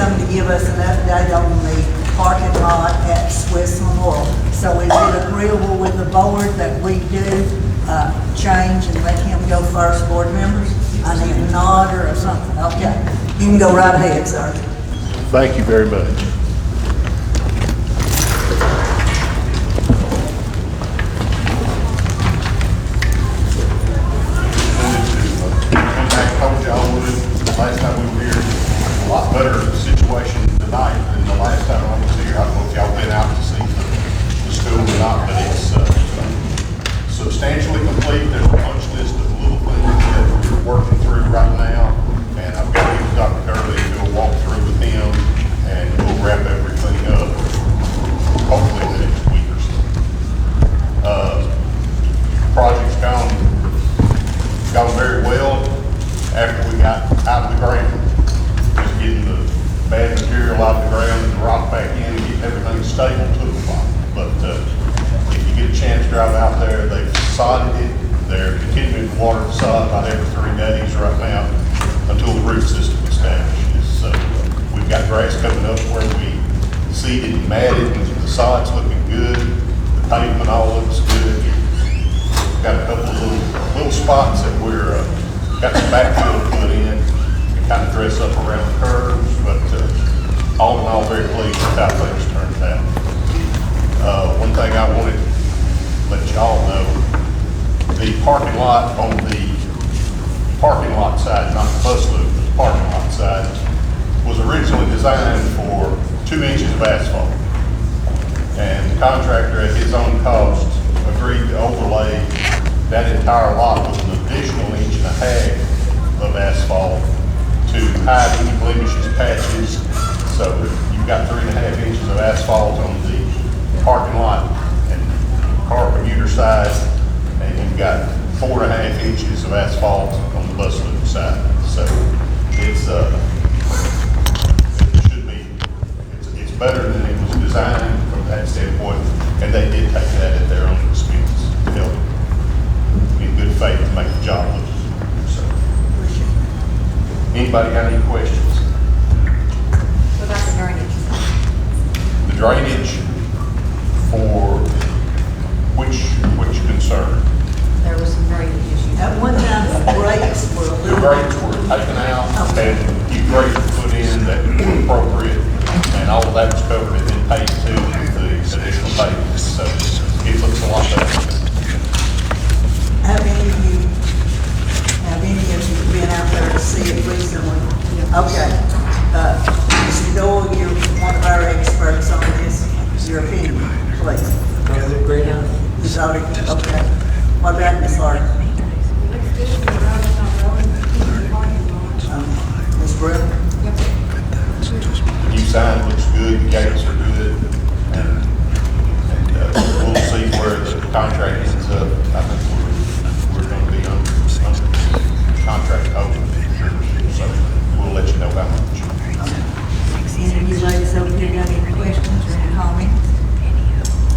come to give us an update on the parking lot at Swiss Memorial. So is it agreeable with the board that we do change and let him go first, board members? I need a nod or something. Okay, you can go right ahead, sir. Thank you very much. Last time we were here, a lot better situation tonight than the last time I was here. I don't know if y'all been out to see the school or not, but it's substantially complete. There's a punch list of little things that we're working through right now, and I've got to give Dr. Curley to do a walkthrough with him, and we'll wrap everything up hopefully in the next week or so. Project's gone very well. After we got out of the ground, just getting the bad material out of the ground and the rock back in and getting everything stable took a while. But if you get a chance to drive out there, they've sodded it. They're continuing to water the sod about every 3 days right now until the root system establishes. So we've got grass coming up where we seeded and matted, and the sod's looking good. The pavement all looks good. We've got a couple of little spots that we're got some backfill to put in to kind of dress up around the curves, but all in all, very pleased with how things turned out. One thing I wanted to let y'all know, the parking lot on the parking lot side, not the bus loop, but the parking lot side, was originally designed for 2 inches of asphalt. And the contractor at his own cost agreed to overlay that entire lot with an additional 1.5 inches of asphalt to hide any blemishes, patches. So you've got 3.5 inches of asphalt on the parking lot and car commuter side, and you've got 4.5 inches of asphalt on the bus loop side. So it's it should be it's better than it was designed from that standpoint, and they did take that at their own expense to help in good faith to make the job look. So, anybody got any questions? What about the drainage? The drainage for which concern? There was some drainage issues. At one time, the brakes were a The little... grades were taken out, and new grades were put in that were appropriate, and all of that was covered and then paid to the additional payments. So it looks a lot better. Have any of you been out there to see it recently? Okay. Mr. Doyle, you're one of our experts on this. Your opinion, please. Great. Ms. Hardy? Okay. What about Ms. Hardy? Ms. Brill? The new sign looks good, the gates are good, and we'll see where the contract ends up. I think we're going to be under contract over, so we'll let you know how much. Any of you ladies over here got any questions or any comments?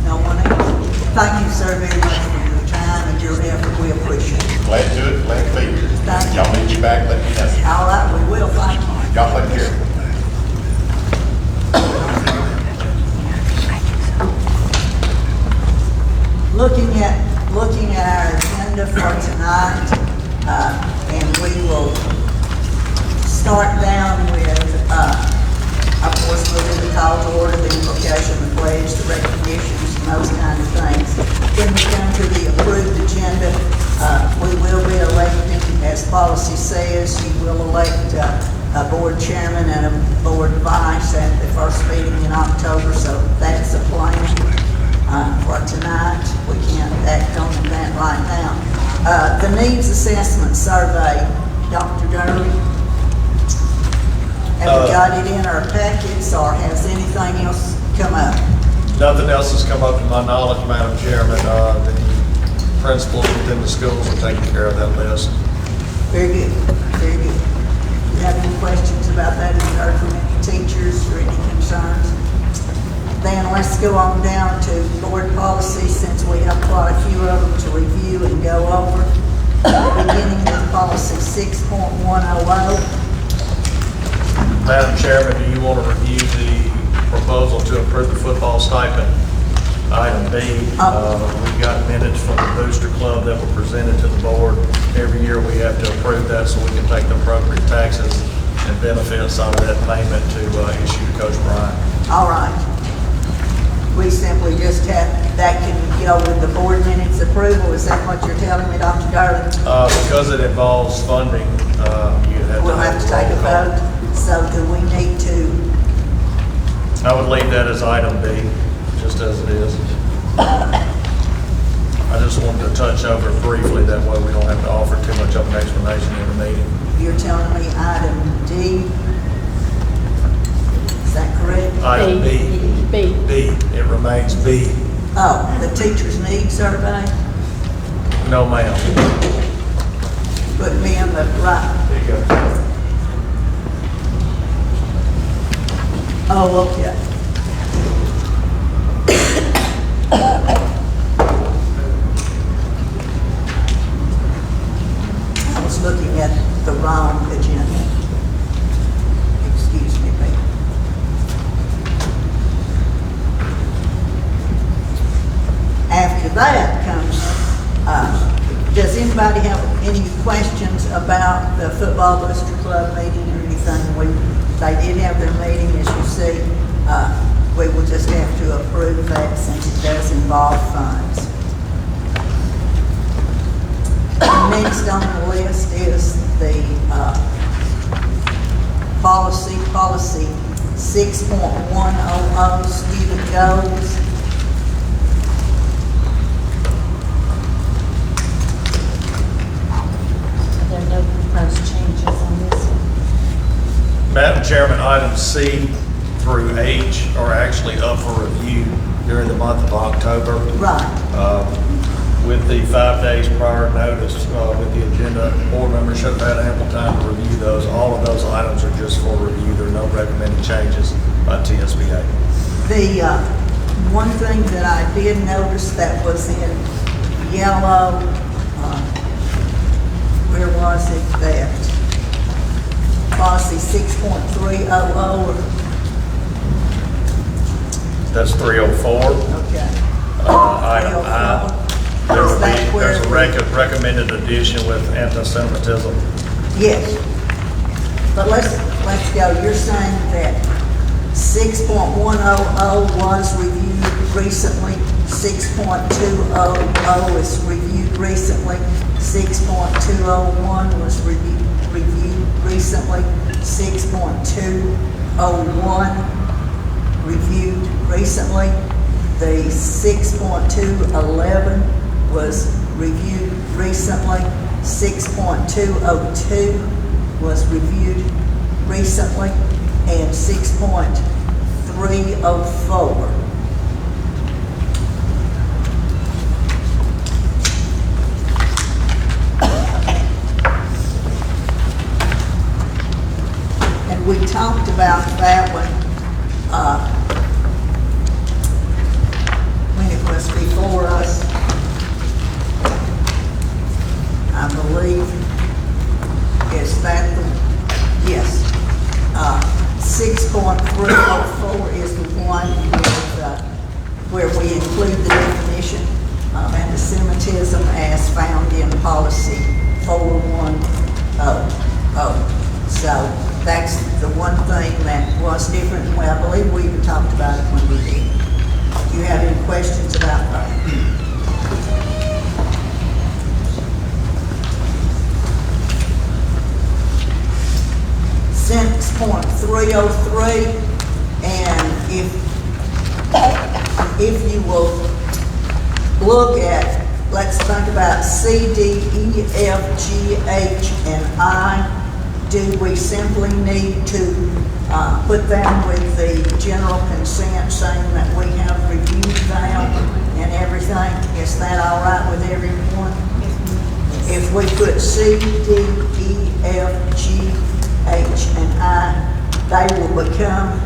No one else? Thank you, sir, very much for your time and your effort. We appreciate it. Glad to do it, glad to be here. Thank you. Y'all need you back, let me know. All right, we will. Thank you. Y'all take care. Looking at our agenda for tonight, and we will start down with, of course, we'll do the call to order, the invocation, the pledge, the recognitions, and those kind of things. When we come to the approved agenda, we will be electing, as policy says, you will elect a board chairman and a board vice at the first meeting in October, so that's a plan for tonight. We can't act on that right now. The needs assessment survey, Dr. Gurley, have we got it in our packets, or has anything else come up? Nothing else has come up to my knowledge, Madam Chairman. The principals within the schools are taking care of that list. Very good, very good. Do you have any questions about that? Have you heard from any teachers or any concerns? Then let's go on down to board policy, since we have quite a few of them to review and go over. Beginning with policy 6.100. Madam Chairman, do you want to review the proposal to approve the football stipend? Item B, we've got minutes from the Booster Club that were presented to the board. Every year we have to approve that so we can take the appropriate taxes and benefits out of that payment to issue to Coach Bryant. All right. We simply just have, that can go with the board minutes approval, is that what you're telling me, Dr. Darling? Because it involves funding, you have to. We'll have to take a roll call. vote, so do we need to, I would leave that as item B, just as it is. I just wanted to touch over it briefly, that way we don't have to offer too much of an explanation in the meeting. you're telling me item D? Is that correct? Item B. B. B, it remains B. Oh, the teacher's need survey? No, ma'am. Put me in the right. There you go. Oh, okay. I was looking at the wrong agenda. Excuse me, ma'am. After that comes, does anybody have any questions about the Football Booster Club meeting or anything? They did have their meeting, as you see. We will just have to approve that since it does involve funds. Next on the list is the policy 6.100 student goals. There are no proposed changes on this one. Madam Chairman, items C through H are actually up for review during the month of October. Right. With the 5 days prior notice, with the agenda, board members should have had ample time to review those. All of those items are just for review. There are no recommended changes by TSBA. The one thing that I did notice that was in yellow, where was it that? Policy 6.300, That's 304. okay. Item I, there will Is that be, where there's a recommended addition with anti-Semitism. Yes. But let's go. You're saying that 6.100 was reviewed recently, 6.200 is reviewed recently, 6.201 was reviewed recently, 6.201 reviewed recently, the 6.211 was reviewed recently, 6.202 was reviewed recently, and 6.304. And we talked about that one when it was before us. I believe, is that the, yes. 6.304 is the one with, where we include the definition of anti-Semitism as found in policy 4100. So that's the one thing that was different. Well, I believe we even talked about it when we did. Do you have any questions about that? 6.303, and if you will look at, let's think about C, D, E, F, G, H, and I. Do we simply need to put them with the general consent saying that we have reviewed them and everything? Is that all right with everyone? If we put C, D, E, F, G, H, and I, they will become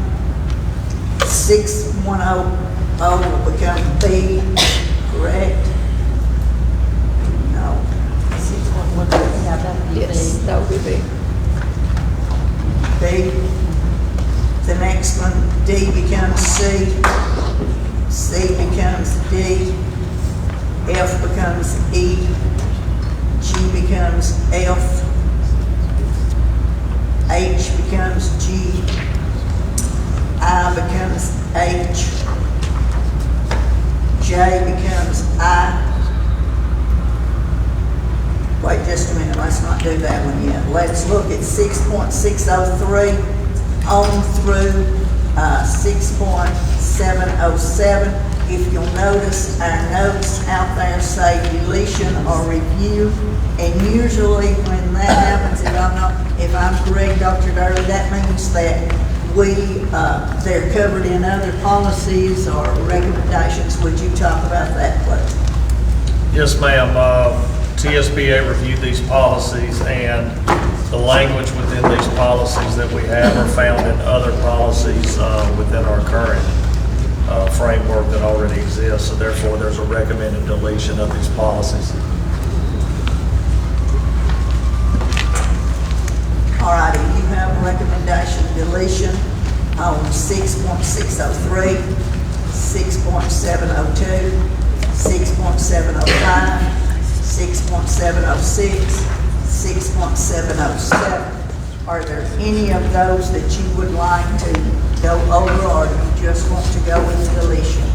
6.100 will become B, correct? No. 6.1, yeah, that would be Yes, B. that would be B. B, Next one, D becomes C, C becomes D, F becomes E, G becomes F, H becomes G, I becomes H, J becomes I. Wait just a minute, let's not do that one yet. Let's look at 6.603 on through 6.707. If you'll notice, our notes out there say deletion or review, and usually when that happens, if I'm correct, Dr. Durley, that means that they're covered in other policies or recommendations. Would you talk about that, please? Yes, ma'am. TSBA reviewed these policies, and the language within these policies that we have are found in other policies within our current framework that already exists. So therefore, there's a recommended deletion of these policies. All righty, you have a recommendation deletion on 6.603, 6.702, 6.705, 6.706, 6.707. Are there any of those that you would like to go over, or do you just want to go with deletion?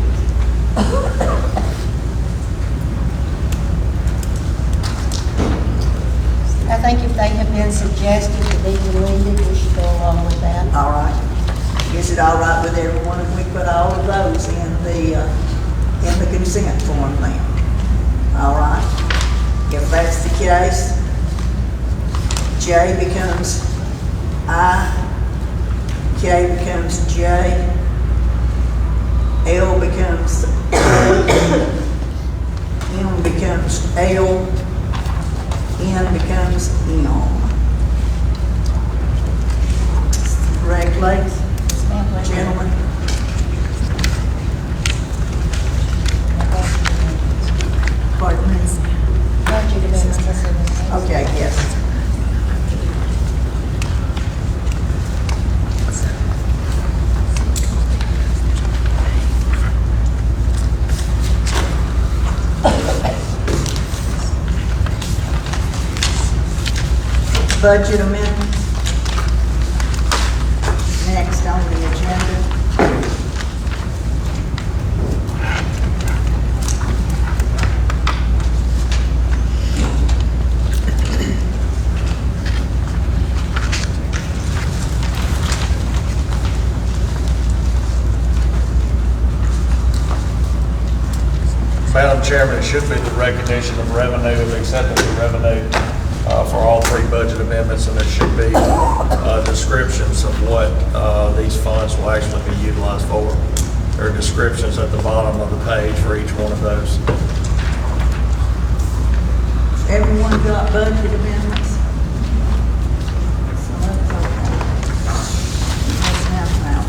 I think if they have been suggested to be deleted, we should go along with that. All right. Is it all right with everyone if we put all of those in the consent form then? All right. If that's the case, J becomes I, K becomes J, L becomes A, M becomes L, N becomes M. Correct, ladies? Gentlemen? Pardon me? Budget amendments. Okay, yes. Budget amendments. Next on the agenda. Madam Chairman, it should be the recognition of revenue, of acceptance of revenue for all three budget amendments, and there should be descriptions of what these funds will actually be utilized for. There are descriptions at the bottom of the page for each one of those. Everyone got budget amendments? So that's okay. That's now.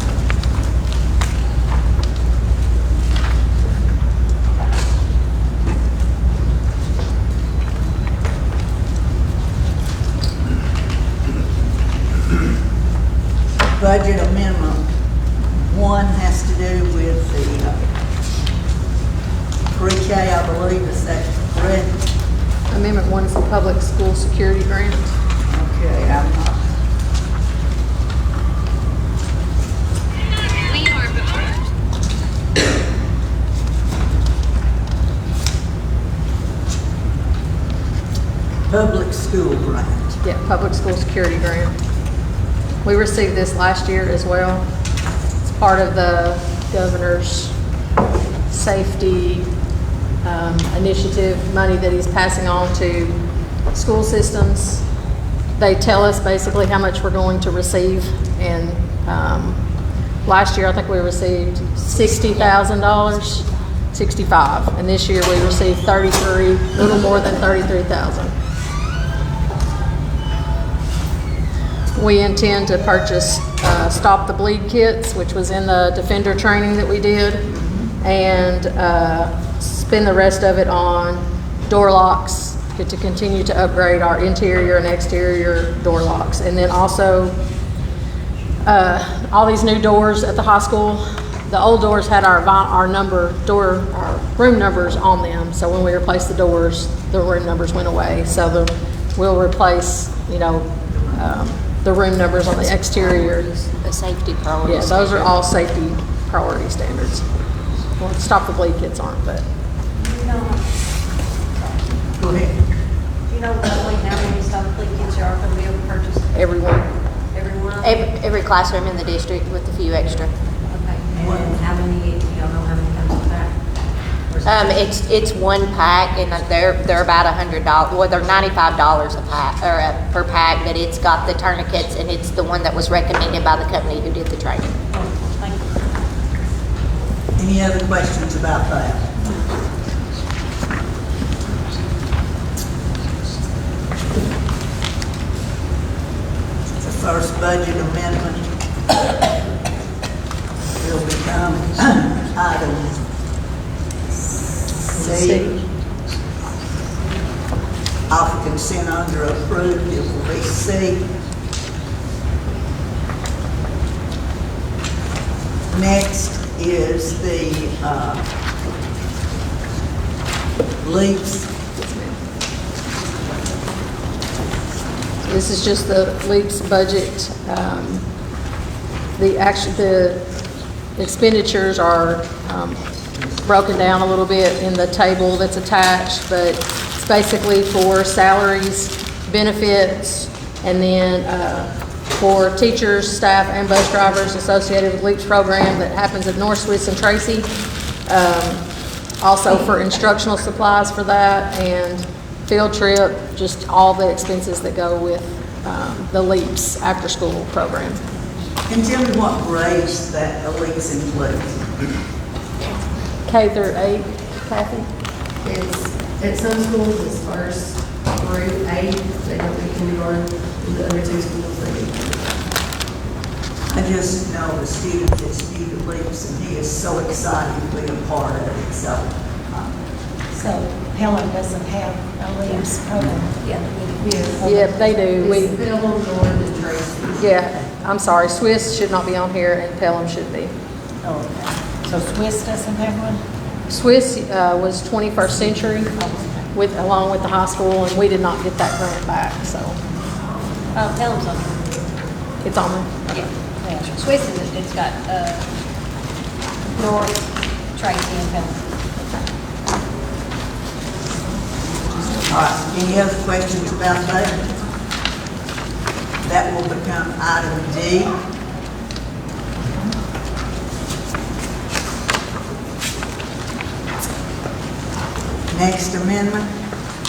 Budget amendment one has to do with the pre-K, I believe, is that correct? Amendment 1 is the public school security grant. Okay, I'm not. Public school grant. Yeah, public school security grant. We received this last year as well. It's part of the governor's safety initiative money that he's passing on to school systems. They tell us basically how much we're going to receive, and last year I think we received $60,000, 65, and this year we received 33, a little more than 33,000. We intend to purchase Stop the Bleed kits, which was in the Defender training that we did, and spend the rest of it on door locks to continue to upgrade our interior and exterior door locks. And then also all these new doors at the high school. The old doors had our room numbers on them, so when we replaced the doors, the room numbers went away. So we'll replace, the room numbers on the exterior. The safety priority. Yeah, those are all safety priority standards. Well, stop the bleed kits aren't, but Go ahead. Do you know roughly how many stop bleed kits you are going to be able to purchase? everyone. Everyone? Every classroom in the district with a few extra. Okay. And how many, do y'all know how many comes with that? Or is it- It's one pack, and they're about $100. Well, they're $95 a pack or per pack, but it's got the tourniquets, and it's the one that was recommended by the company who did the training. Oh, thank you. Any other questions about that? The first budget amendment will become item C. Off the consent under approved, it will be C. Next is the leaps. This is just the LEAPS budget. The expenditures are broken down a little bit in the table that's attached, but it's basically for salaries, benefits, and then for teachers, staff, and bus drivers associated with LEAPS program that happens at North Swiss and Tracy. Also for instructional supplies for that, and field trip, just all the expenses that go with the LEAPS after-school program. And tell me what grades that the leaps include. K through 8, Kathy? It's, at some schools, it's first through 8, they don't do kindergarten, and the other two schools, they do. I just know a student that's new to leaps and he is so excited to be a part of it, so. So Helen doesn't have a LEAPS program. Yes. Yeah, they do. It's Pelham, North, and Tracy. Yeah, I'm sorry, Swiss should not be on here and Pelham should be. Oh, okay. So Swiss doesn't have one? Swiss was 21st century along with the high school, and we did not get that grant back, so Pelham's on there. it's on there. Yeah. Swiss is, it's got, North, Tracy, and Pelham. All right, any other questions about that? That will become item D. Next amendment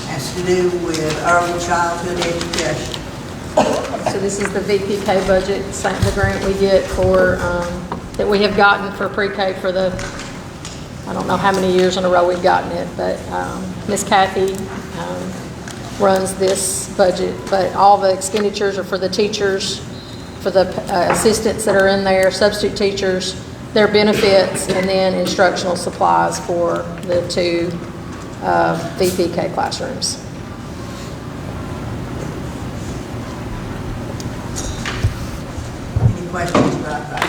has to do with early childhood education. So this is the VPK budget, the grant we get for, that we have gotten for pre-K for the, I don't know how many years in a row we've gotten it, but Miss Kathy runs this budget, but all the expenditures are for the teachers, for the assistants that are in there, substitute teachers, their benefits, and then instructional supplies for the 2 VPK classrooms. Any questions about that?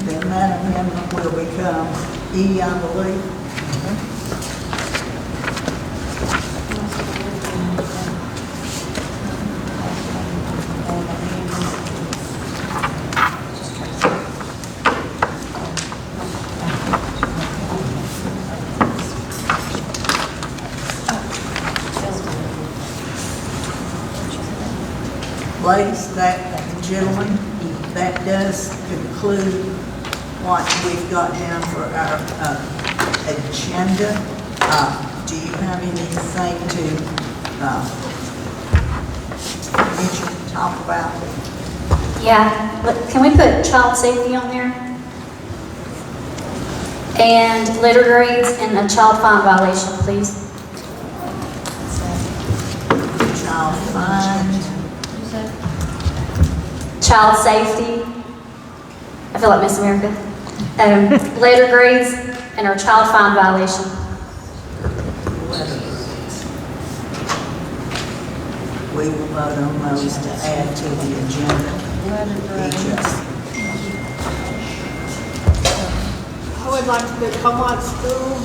Then that amendment will become E, I believe. Ladies, gentlemen, that does conclude what we've got down for our agenda. Do you have anything to mention, talk about? Yeah, can we put child safety on there? And litter grades and a child fine violation, please. Child fine. Child safety. I feel like Miss America. Litter grades and our child fine violation. we will vote on those to add to the agenda. Each of us. I would like to do Comont School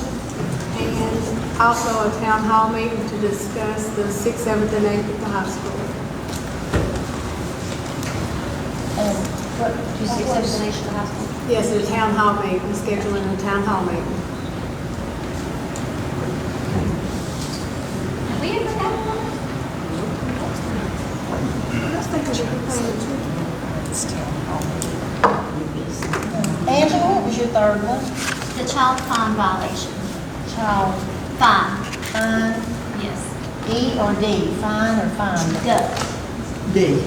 and also a town hall meeting to discuss the 6th, 7th, and 8th at the high school. What, do you see examination of the hospital? Yes, a town hall meeting, scheduling a town hall meeting. Have we ever had one? Let's think of everything. Angela, what was your third one? The child fine violation. Child Fine, fine, yes. E or D? Fine or fine? D.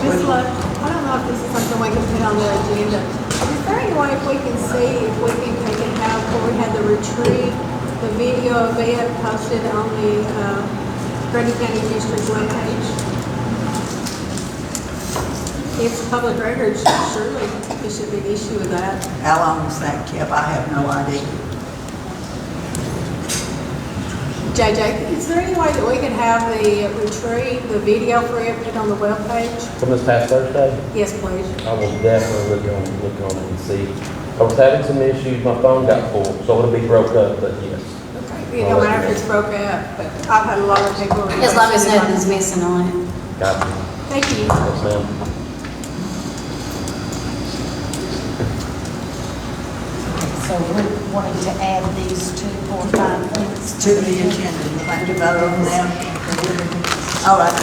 Ms. Love, I don't know if this is something we can put on the agenda. Is there any way if we can see, if we can have, where we had the retreat, the video of it posted on the Grundy County District webpage? It's public records, surely there should be an issue with that. How long was that kept? I have no idea. JJ, is there any way that we could have the retreat, the video for it put on the webpage? From this past Thursday, Yes, please. I will definitely look on it and see. I was having some issues, my phone got full, so it'll be broke up, but yes. Okay. It don't matter if it's broke up, but I've had a lot of people. As long as nothing's missing on it. Got you. Thank you. Yes, ma'am. So we're wanting to add these 2, 4, 5 things. To the agenda, you want to vote on them? All right,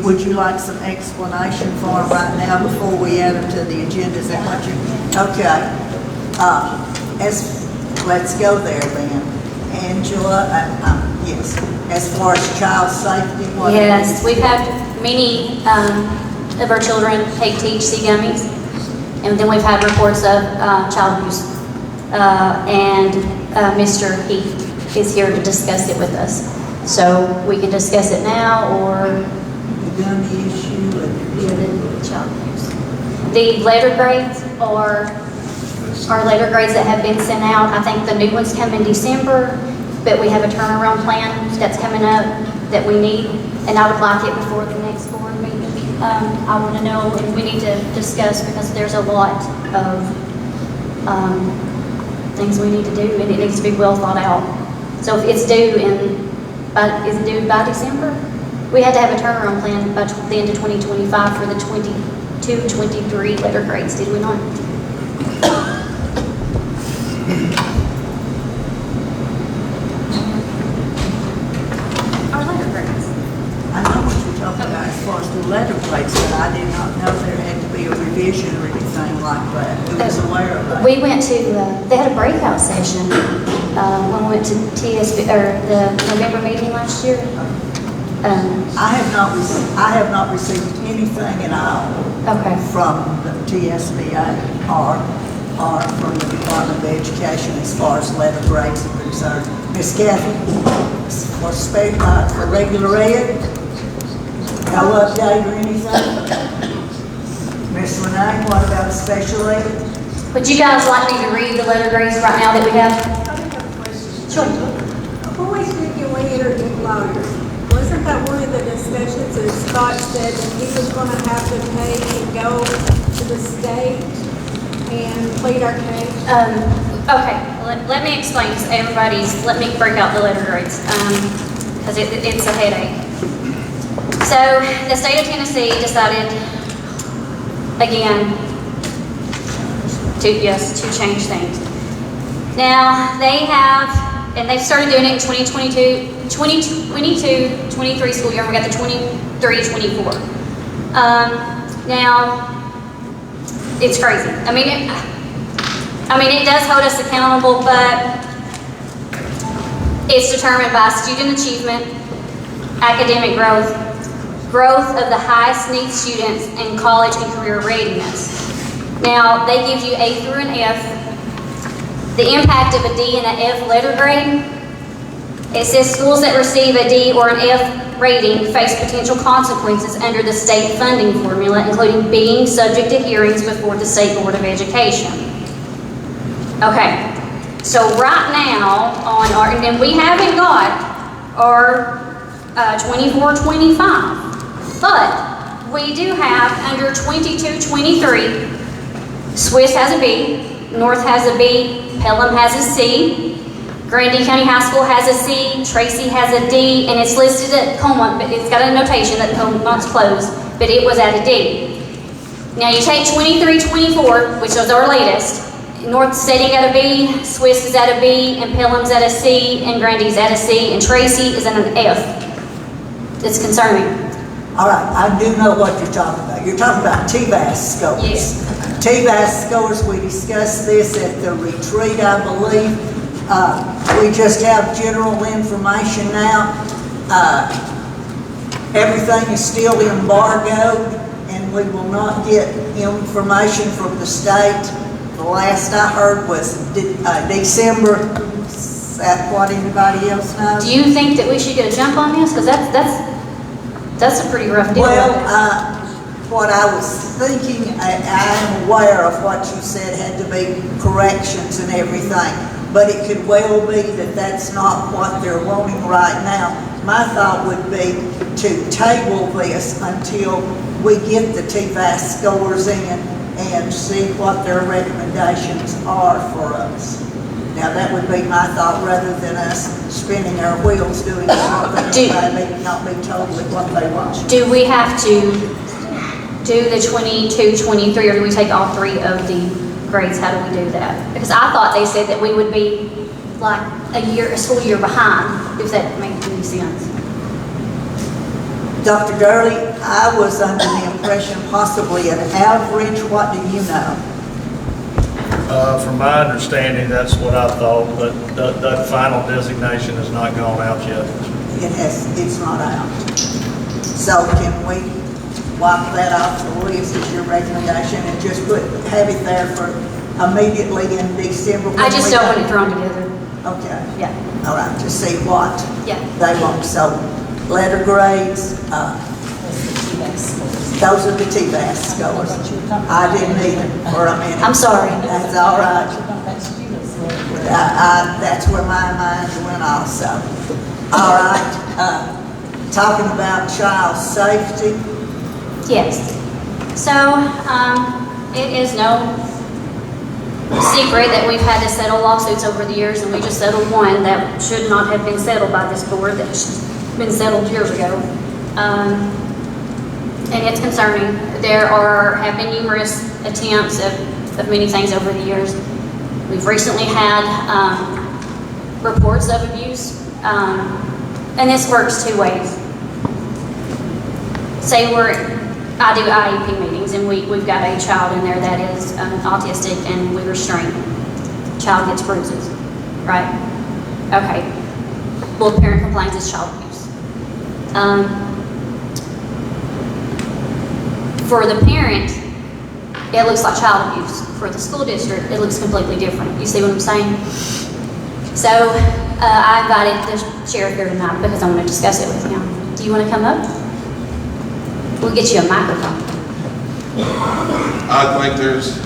would you like some explanation for them right now before we add them to the agenda? Is that what you, okay. Let's go there then. Angela, yes, as far as child safety, what? Yes, we've had many of our children take THC gummies, and then we've had reports of child abuse. And Mr. Heath is here to discuss it with us. So we can discuss it now, or The gummy issue and the child abuse. The letter grades are letter grades that have been sent out. I think the new ones come in December, but we have a turnaround plan that's coming up that we need, and I would like it before the next board meeting. I want to know, and we need to discuss, because there's a lot of things we need to do, and it needs to be well thought out. So if it's due is it due by December? We had to have a turnaround plan by the end of 2025 for the 22-23 letter grades, did we not? Our letter grades. I know what you're talking about as far as the letter plates, but I did not know there had to be a revision or anything like that. Who was aware of that? We went to, they had a breakout session when we went to TSB, or the November meeting last year. I have not received anything at all Okay. from the TSBA or from the Department of Education as far as letter grades are concerned. Ms. Kathy, for regular ed, no update or anything? Ms. Renee, what about special ed? Would you guys like me to read the letter grades right now that we have? I have a question. Sure. Before we speak, we interviewed lawyers. Wasn't that one of the discussions that Scott said that he was going to have to pay and go to the state and plead our case? Okay, let me explain to everybody's, let me break out the letter grades, because it's a headache. So, the state of Tennessee decided, again, to change things. Now, they have, and they've started doing it in 22-23 school year, and we got the 23-24. Now, it's crazy. I mean, it does hold us accountable, but it's determined by student achievement, academic growth, growth of the highest needs students, and college and career readiness. Now, they give you A through an F. The impact of a D and an F letter grade It says schools that receive a D or an F rating face potential consequences under the state funding formula, including being subject to hearings before the State Board of Education. Okay, so right now on our, and then we haven't got our 24-25, but we do have under 22-23, Swiss has a B, North has a B, Pelham has a C, Grundy County High School has a C, Tracy has a D, and it's listed at Comont, but it's got a notation that Comont's closed, but it was at a D. Now you take 23-24, which was our latest, North City at a B, Swiss is at a B, and Pelham's at a C, and Grundy's at a C, and Tracy is at an F. It's concerning. All right, I do know what you're talking about. You're talking about TVAS scores. Yes. TVAS scores, we discussed this at the retreat, I believe. We just have general information now. Everything is still embargoed, and we will not get information from the state. The last I heard was December. Is that what anybody else knows? Do you think that we should get a jump on this? Because that's a pretty rough deal. Well, what I was thinking, I am aware of what you said had to be corrections and everything, but it could well be that that's not what they're wanting right now. My thought would be to table this until we get the TVAS scores in and see what their recommendations are for us. Now, that would be my thought, rather than us spinning our wheels doing something that may not be totally what they want. Do we have to do the 22-23, or do we take all three of the grades? How do we do that? Because I thought they said that we would be like a school year behind, if that makes any sense. Dr. Gurley, I was under the impression possibly an average. What do you know? From my understanding, that's what I thought, but that final designation has not gone out yet. It's not out. So can we wipe that off the list as your recommendation and just have it there for immediately in December? I just don't want it thrown together. Okay. Yeah. All right, to see what Yeah. they want. So letter grades, those are the TVAS scores. I didn't need it for a minute. I'm sorry. That's all right. That's where my mind went also. All right, talking about child safety. Yes. So, it is no secret that we've had to settle lawsuits over the years, and we just settled one that should not have been settled by this board, that should have been settled years ago. And it's concerning. There have been numerous attempts of many things over the years. We've recently had reports of abuse, and this works two ways. Say I do IEP meetings, and we've got a child in there that is autistic, and we restrain. Child gets bruises, right? Okay. Well, the parent complains it's child abuse. For the parent, it looks like child abuse. For the school district, it looks completely different. You see what I'm saying? So I invited the sheriff here tonight because I want to discuss it with him. Do you want to come up? We'll get you a microphone. I think there's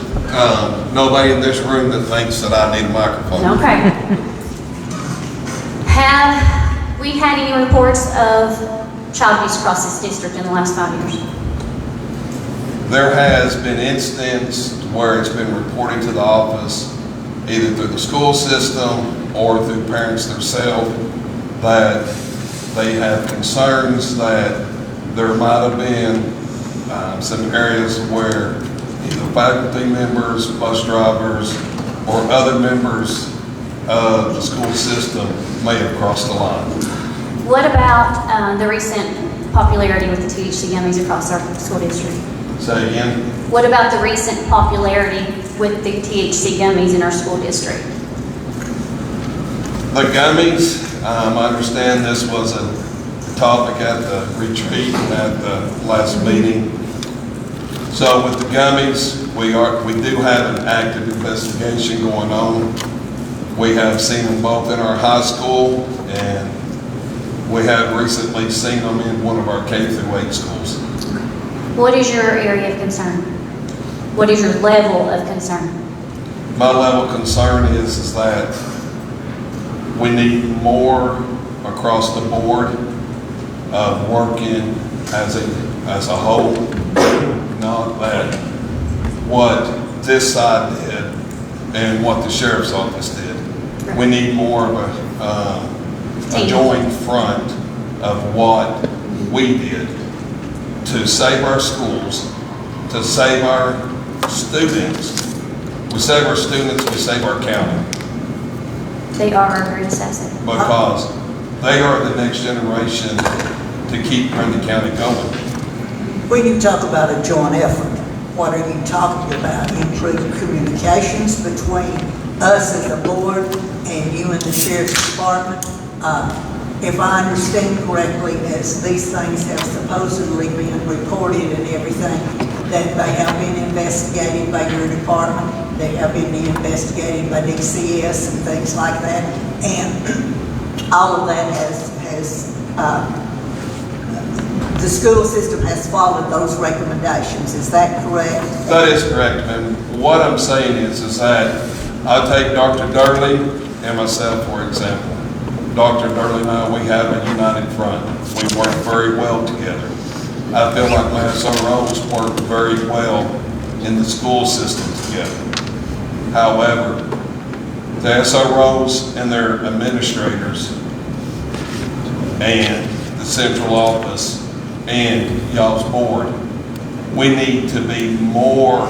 nobody in this room that thinks that I need a microphone. Okay. Have we had any reports of child abuse across this district in the last 5 years? There has been instances where it's been reported to the office, either through the school system or through parents themselves, that they have concerns that there might have been some areas where either faculty members, bus drivers, or other members of the school system may have crossed the line. What about the recent popularity with the THC gummies across our school district? Say again? What about the recent popularity with the THC gummies in our school district? The gummies, I understand this was a topic at the retreat and at the last meeting. So with the gummies, we do have an active investigation going on We have seen them both in our high school, and we have recently seen them in one of our K-8 schools. What is your area of concern? What is your level of concern? My level of concern is that we need more across the board of working as a whole, not that what this side did and what the sheriff's office did. We need more of a joint front of what we did to save our schools, to save our students. We save our students, we save our county. They are our greatest asset. Because they are the next generation to keep Grundy County going. When you talk about a joint effort, what are you talking about? Improved communications between us as a board and you and the sheriff's department? If I understand correctly, as these things have supposedly been reported and everything, that they have been investigated by your department, they have been investigated by DCS and things like that, and all of that the school system has followed those recommendations. Is that correct? That is correct, and what I'm saying is that I take Dr. Durley and myself, for example. Dr. Durley and I, we have a united front. We work very well together. I feel like my SROs work very well in the school system together. However, the SROs and their administrators and the central office and y'all's board, we need to be more,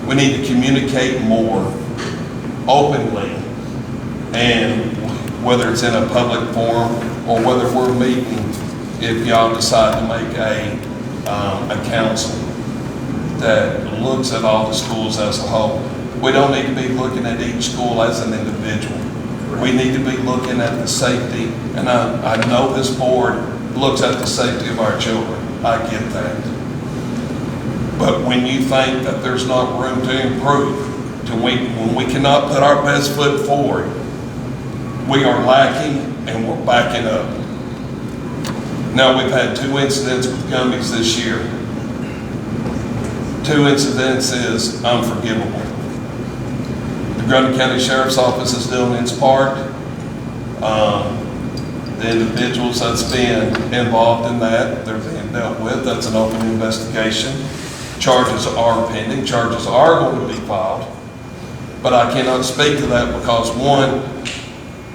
we need to communicate more openly, and whether it's in a public forum or whether we're meeting, if y'all decide to make a council that looks at all the schools as a whole. We don't need to be looking at each school as an individual. We need to be looking at the safety, and I know this board looks at the safety of our children. I get that. But when you think that there's not room to improve, when we cannot put our best foot forward, we are lacking and we're backing up. Now, we've had 2 incidents with gummies this year. 2 incidents is unforgivable. The Grundy County Sheriff's Office is doing its part. The individuals that's been involved in that, they're being dealt with. That's an open investigation. Charges are pending. Charges are going to be filed. But I cannot speak to that because, one,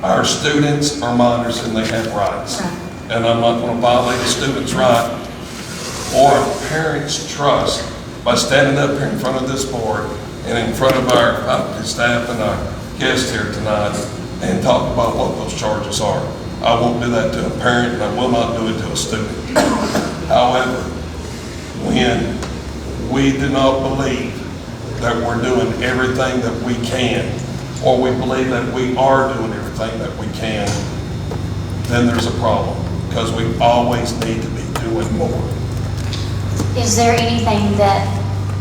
our students are minors and they have rights. And I'm not going to violate a student's right or a parent's trust by standing up here in front of this board and in front of our faculty, staff, and our guests here tonight and talk about what those charges are. I won't do that to a parent, and I will not do it to a student. However, when we do not believe that we're doing everything that we can, or we believe that we are doing everything that we can, then there's a problem, because we always need to be doing more. Is there anything that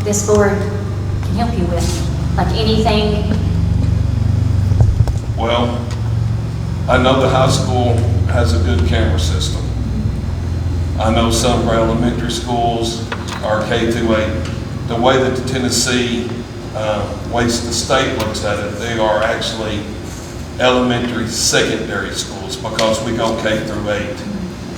this board can help you with? Like anything? Well, I know the high school has a good camera system. I know some of our elementary schools are K-8. The way that the Tennessee the state looks at it, they are actually elementary secondary schools because we go K-8.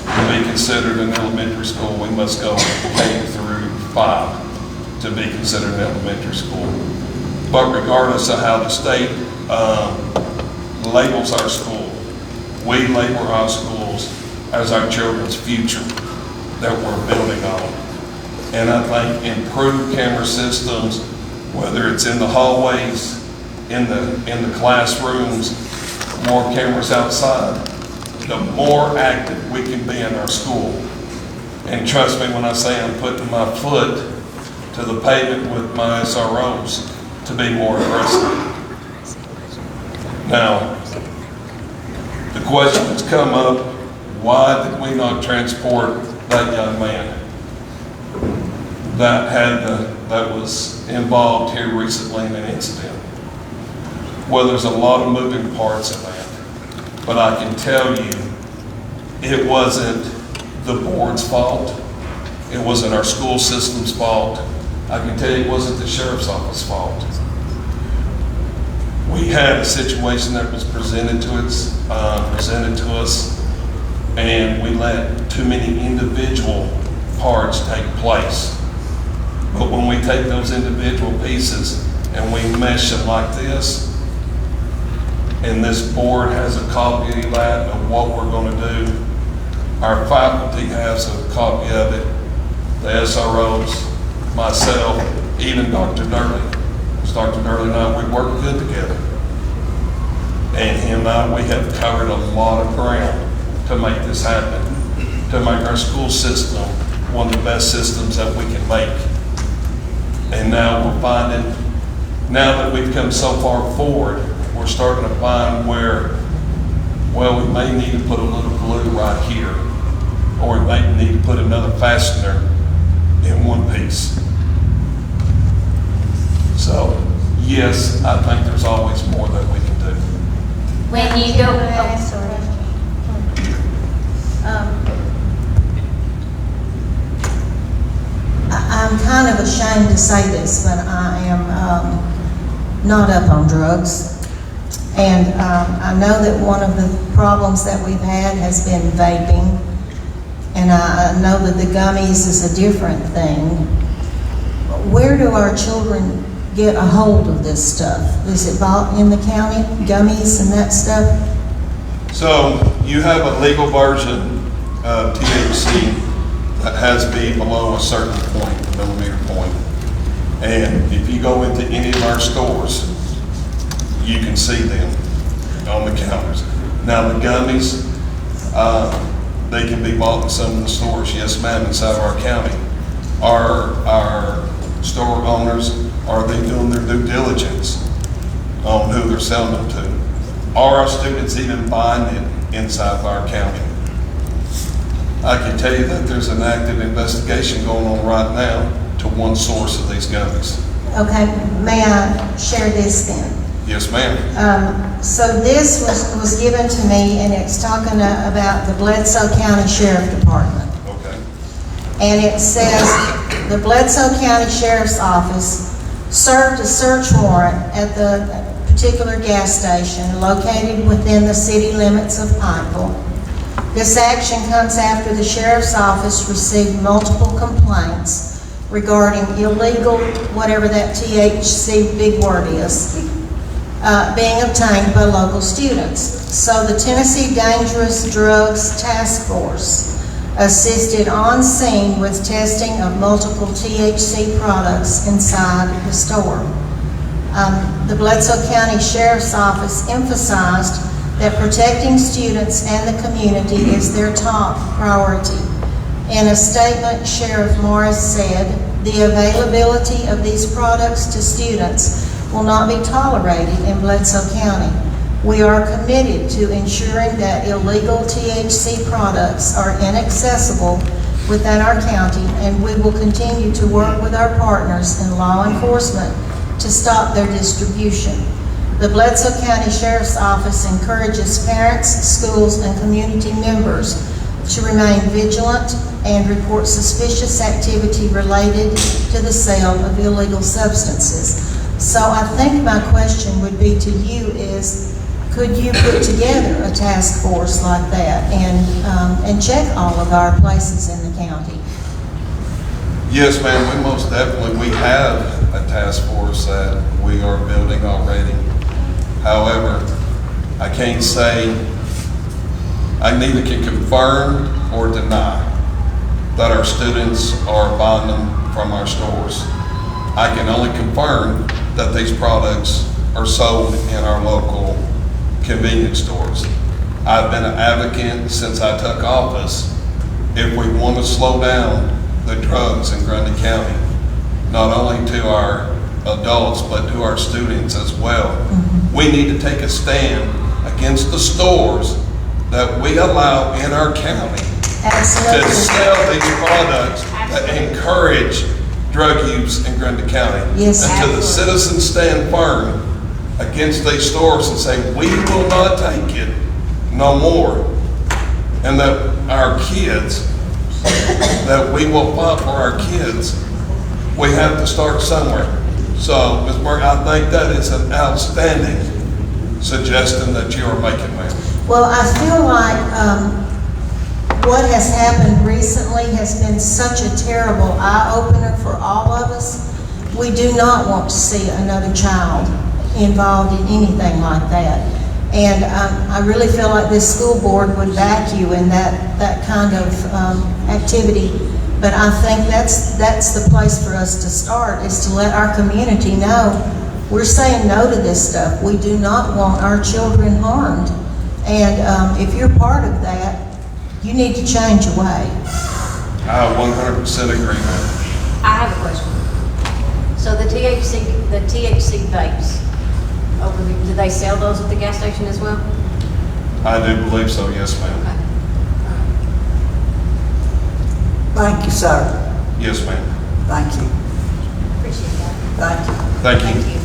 To be considered an elementary school, we must go K-5 to be considered an elementary school. But regardless of how the state labels our school, we label our schools as our children's future that we're building on. And I think improved camera systems, whether it's in the hallways, in the classrooms, more cameras outside, the more active we can be in our school. And trust me when I say I'm putting my foot to the pavement with my SROs to be more aggressive. Now, the question has come up, why did we not transport that young man that was involved here recently in an incident? Well, there's a lot of moving parts in that. But I can tell you, it wasn't the board's fault. It wasn't our school system's fault. I can tell you it wasn't the sheriff's office fault. We had a situation that was presented to us, and we let too many individual parts take place. But when we take those individual pieces and we mesh them like this, and this board has a copy of that, of what we're going to do, our faculty has a copy of it, the SROs, myself, even Dr. Durley. Because Dr. Durley and I, we work good together. And him and I, we have covered a lot of ground to make this happen, to make our school system one of the best systems that we can make. And now we're finding, now that we've come so far forward, we're starting to find where, well, we may need to put a little glue right here, or we may need to put another fastener in one piece. So, yes, I think there's always more that we can do. When you go, I'm kind of ashamed to say this, but I am not up on drugs. And I know that one of the problems that we've had has been vaping. And I know that the gummies is a different thing. Where do our children get a hold of this stuff? Is it bought in the county, gummies and that stuff? So you have a legal version of THC that has to be below a certain point, millimeter point. And if you go into any of our stores, you can see them on the counters. Now the gummies, they can be bought in some of the stores, yes ma'am, inside of our county. Our store owners, are they doing their due diligence on who they're selling them to? Are our students even buying it inside of our county? I can tell you that there's an active investigation going on right now to one source of these gummies. Okay, may I share this then? Yes, ma'am. So this was given to me, and it's talking about the Bledsoe County Sheriff Department. Okay. And it says, the Bledsoe County Sheriff's Office served a search warrant at the particular gas station located within the city limits of Pikeville. This action comes after the Sheriff's Office received multiple complaints regarding illegal, whatever that THC big word is, being obtained by local students. So the Tennessee Dangerous Drugs Task Force assisted on scene with testing of multiple THC products inside the store. The Bledsoe County Sheriff's Office emphasized that protecting students and the community is their top priority. In a statement, Sheriff Morris said, "The availability of these products to students will not be tolerated in Bledsoe County. We are committed to ensuring that illegal THC products are inaccessible within our county, and we will continue to work with our partners in law enforcement to stop their distribution." The Bledsoe County Sheriff's Office encourages parents, schools, and community members to remain vigilant and report suspicious activity related to the sale of illegal substances. So I think my question would be to you is, could you put together a task force like that and check all of our places in the county? Yes, ma'am, we most definitely, we have a task force that we are building already. However, I can't say, I neither can confirm or deny that our students are buying them from our stores. I can only confirm that these products are sold in our local convenience stores. I've been an advocate since I took office. If we want to slow down the drugs in Grundy County, not only to our adults, but to our students as well, we need to take a stand against the stores that we allow in our county to sell these products that encourage drug use in Grundy County. Yes, Until the citizens stand firm against these stores and say, we will not take it no more. And that our kids, that we will fight for our kids, we have to start somewhere. So, Ms. Burke, I think that is an outstanding suggestion that you are making, ma'am. Well, I feel like what has happened recently has been such a terrible eye-opener for all of us. We do not want to see another child involved in anything like that. And I really feel like this school board would back you in that kind of activity. But I think that's the place for us to start, is to let our community know we're saying no to this stuff. We do not want our children harmed. And if you're part of that, you need to change your way. I 100% agree, ma'am. I have a question. So the THC vapes, do they sell those at the gas station as well? I do believe so, yes, ma'am. Thank you, sir. Yes, ma'am. Thank you. Appreciate that. Thank you. Thank you.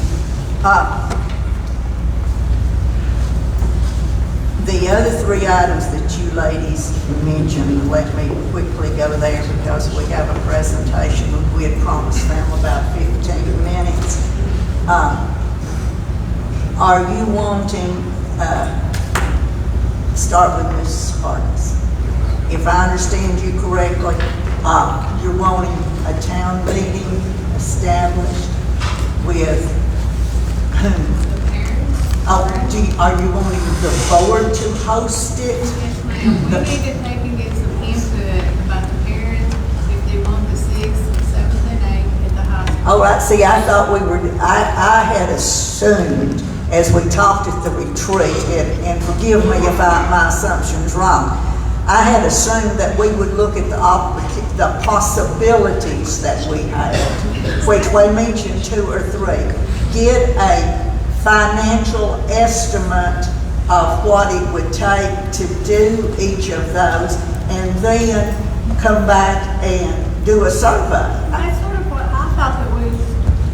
The other three items that you ladies mentioned, let me quickly go there because we have a presentation. We had promised them about 15 minutes. Are you wanting, start with Ms. Harkins. If I understand you correctly, you're wanting a town meeting established with whom? Oh, are you wanting the board to host it? Yes, ma'am. We need to take and get some input about the parents, if they want the 6th, 7th, and 8th at the high school. Oh, see, I thought I had assumed as we talked at the retreat, and forgive me if my assumption's wrong, I had assumed that we would look at the possibilities that we had, which we mentioned 2 or 3. Get a financial estimate of what it would take to do each of those, and then come back and do a survey. That's sort of what I thought that we was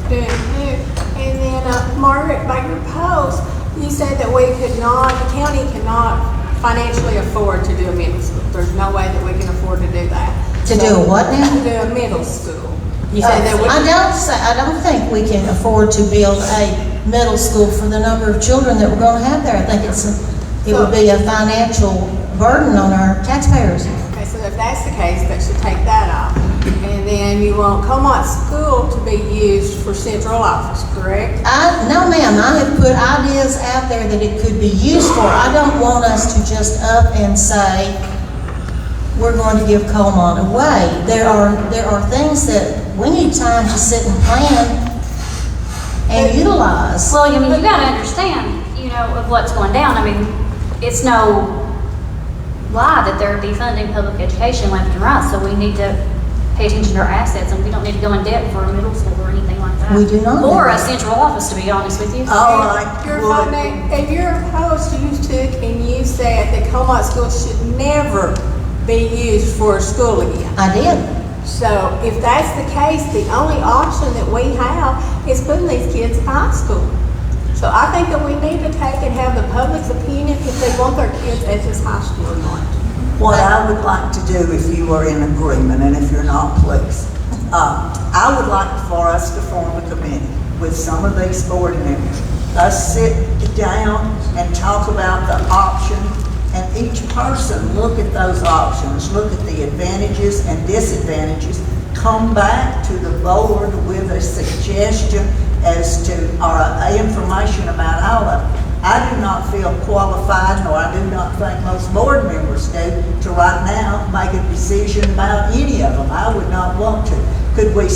doing too. And then, Margaret, by your post, you said that the county cannot financially afford to do a middle school. There's no way that we can afford to do that. To do a what now? To do a middle school. You said that we. I don't think we can afford to build a middle school for the number of children that we're going to have there. I think it would be a financial burden on our taxpayers. Okay, so if that's the case, that should take that off. And then you want Comont School to be used for central office, correct? No, ma'am. I have put ideas out there that it could be used for. I don't want us to just up and say we're going to give Comont away. There are things that we need time to sit and plan and utilize. Well, I mean, you gotta understand, of what's going down. I mean, it's no lie that they're defunding public education left and right, so we need to pay attention to our assets, and we don't need to go in debt for a middle school or anything like that. We do not. Or a central office, to be honest with you. All right. In your post, you took and you said that Comont School should never be used for a school again. I did. So if that's the case, the only option that we have is putting these kids in high school. So I think that we need to take and have the public's opinion if they want their kids at this high school or not. What I would like to do, if you are in agreement, and if you're not, please, I would like for us to form a committee with some of these board members. Us sit down and talk about the option, and each person look at those options, look at the advantages and disadvantages, come back to the board with a suggestion as to, or information about all of it. I do not feel qualified, nor I do not think most board members do, to right now make a decision about any of them. I would not want to. Could we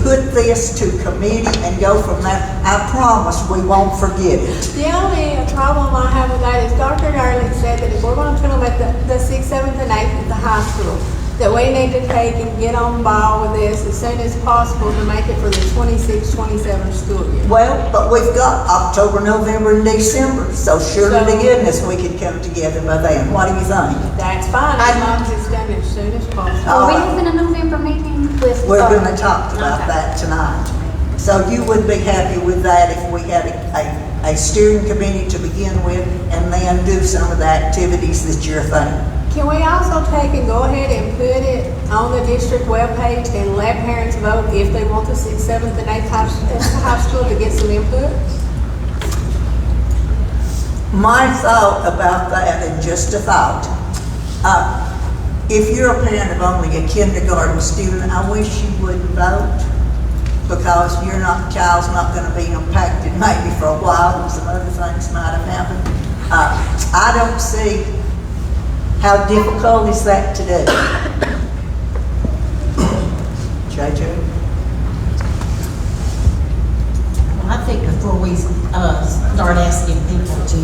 put this to committee and go from there? I promise we won't forget it. The only problem I have with that is Dr. Darling said that if we're going to put them at the 6th, 7th, and 8th at the high school, that we need to take and get on ball with this as soon as possible to make it for the 26-27 school year. Well, but we've got October, November, and December, so surely to goodness we could come together by then. What do you think? That's fine, as long as it's done as soon as possible. Are we having a November meeting with? We're going to talk about that tonight. So you would be happy with that if we had a steering committee to begin with and then do some of the activities that you're thinking? Can we also take and go ahead and put it on the district webpage and let parents vote if they want the 6th, 7th, and 8th high school to get some input? My thought about that, and just a thought, if you're a parent of only a kindergarten student, I wish you wouldn't vote, because the child's not going to be impacted maybe for a while, and some other things might have happened. I don't see how difficult is that to do. JJ? Well, I think before we start asking people to,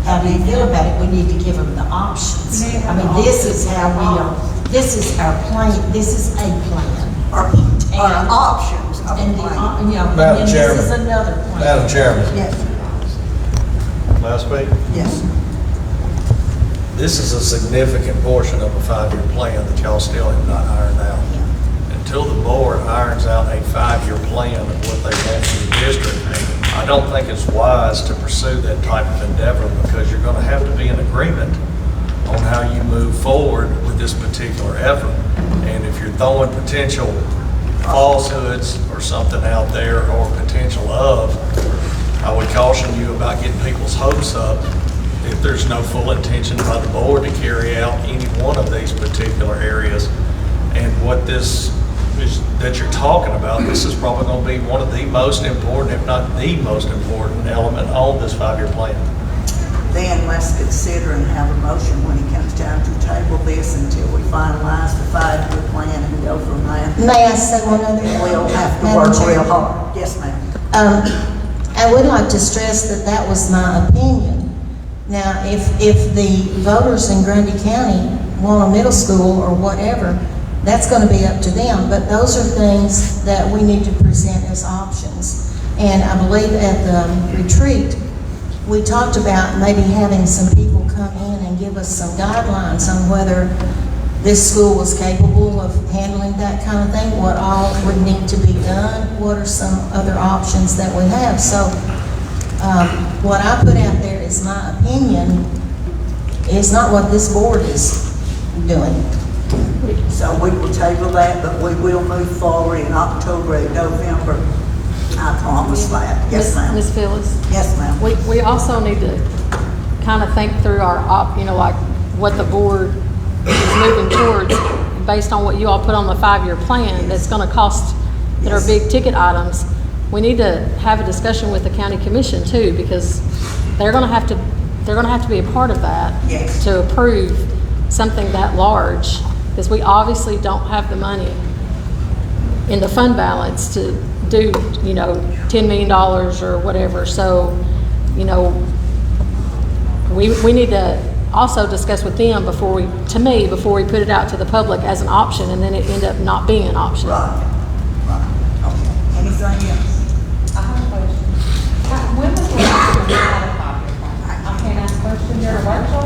how do you feel about it, we need to give them the options. I mean, this is how we are, this is our plan, this is a plan. Or options of And the the, plan. you know, and Madam then this is Chairman. another plan. Madam Chairman, Yes, last week, yes. this is a significant portion of a 5-year plan that y'all still have not ironed out. Until the board irons out a 5-year plan of what they want for the district, I don't think it's wise to pursue that type of endeavor, because you're going to have to be in agreement on how you move forward with this particular effort. And if you're throwing potential falsehoods or something out there, or potential of, I would caution you about getting people's hopes up if there's no full intention by the board to carry out any one of these particular areas. And what this is that you're talking about, this is probably going to be one of the most important, if not the most important element on this 5-year plan. Then let's consider and have a motion when it comes time to table this until we finalize the 5-year plan and go from there. May I say one other thing? We'll have to Madam work Chair? real hard. Yes, ma'am. I would like to stress that that was my opinion. Now, if the voters in Grundy County want a middle school or whatever, that's going to be up to them. But those are things that we need to present as options. And I believe at the retreat, we talked about maybe having some people come in and give us some guidelines on whether this school was capable of handling that kind of thing, what all would need to be done, what are some other options that we have. So what I put out there is my opinion. It's not what this board is doing. So we will table that, but we will move forward in October and November. I promise that. Yes, ma'am. Ms. Phyllis? Yes, ma'am. We also need to kind of think through our, like what the board is moving towards based on what you all put on the 5-year plan that's going to cost, that are big ticket items. We need to have a discussion with the county commission too, because they're going to have to be a part of that to approve something that large, because we obviously don't have the money in the fund balance to do, $10 million or whatever. So, we need to also discuss with them before we put it out to the public as an option, and then it end up not being an option. Right. Okay. Anything else? I have a question. When was the last time you had a 5-year plan? I can't ask a question during a workshop?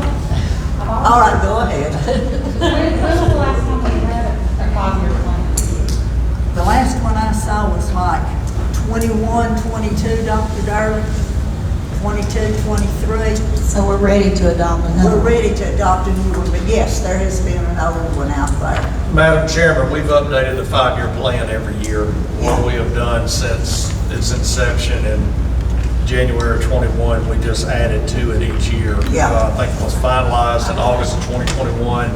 All right, go ahead. When was the last time we had a 5-year plan? The last one I saw was like 21, 22, Dr. Darling, 22, 23. So we're ready to adopt another. We're ready to adopt a new one, but yes, there has been an old one out there. Madam Chairman, we've updated the 5-year plan every year. What we have done since its inception in January of 21, we just added to it each year. I think it was finalized in August of 2021.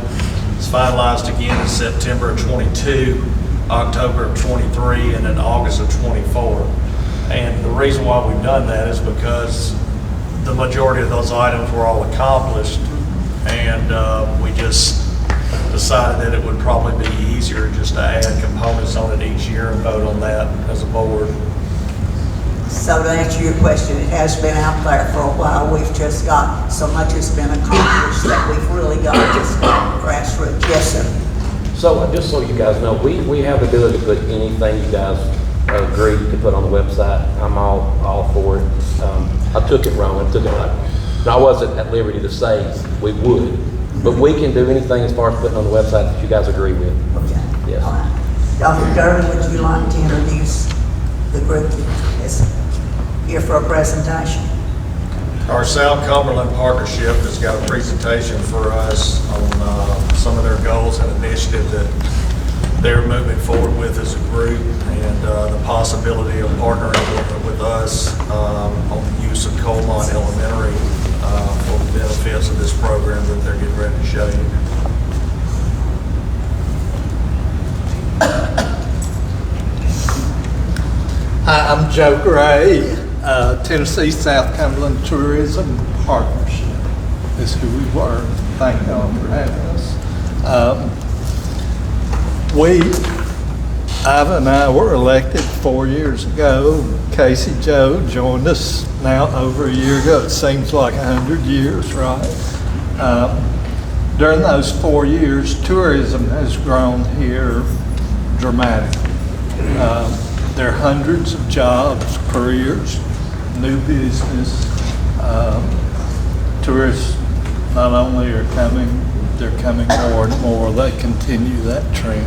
It's finalized again in September of 22, October of 23, and in August of 24. And the reason why we've done that is because the majority of those items were all accomplished, and we just decided that it would probably be easier just to add components on it each year and vote on that as a board. So to answer your question, it has been out there for a while. We've just got, so much has been accomplished that we've really got just grassroots. Yes, sir. So just so you guys know, we have the ability to put anything you guys agree to put on the website. I'm all for it. I took it wrong. I wasn't at liberty to say we would, but we can do anything as far as putting on the website that you guys agree with. Okay. Yes. All right. Dr. Durden, would you like to introduce the group is here for a presentation. Our South Cumberland Partnership has got a presentation for us on some of their goals and initiative that they're moving forward with as a group, and the possibility of partnering with us on the use of Coalmont Elementary for the benefits of this program that they're getting ready to show you. Hi, I'm Joe Gray. Tennessee South Cumberland Tourism Partnership is who we were. Thank y'all for having us. Iva and I were elected 4 years ago. Casey Joe joined us now over a year ago. It seems like 100 years, right? During those 4 years, tourism has grown here dramatically. There are hundreds of jobs, careers, new business. Tourists not only are coming, they're coming more and more. They continue that trend.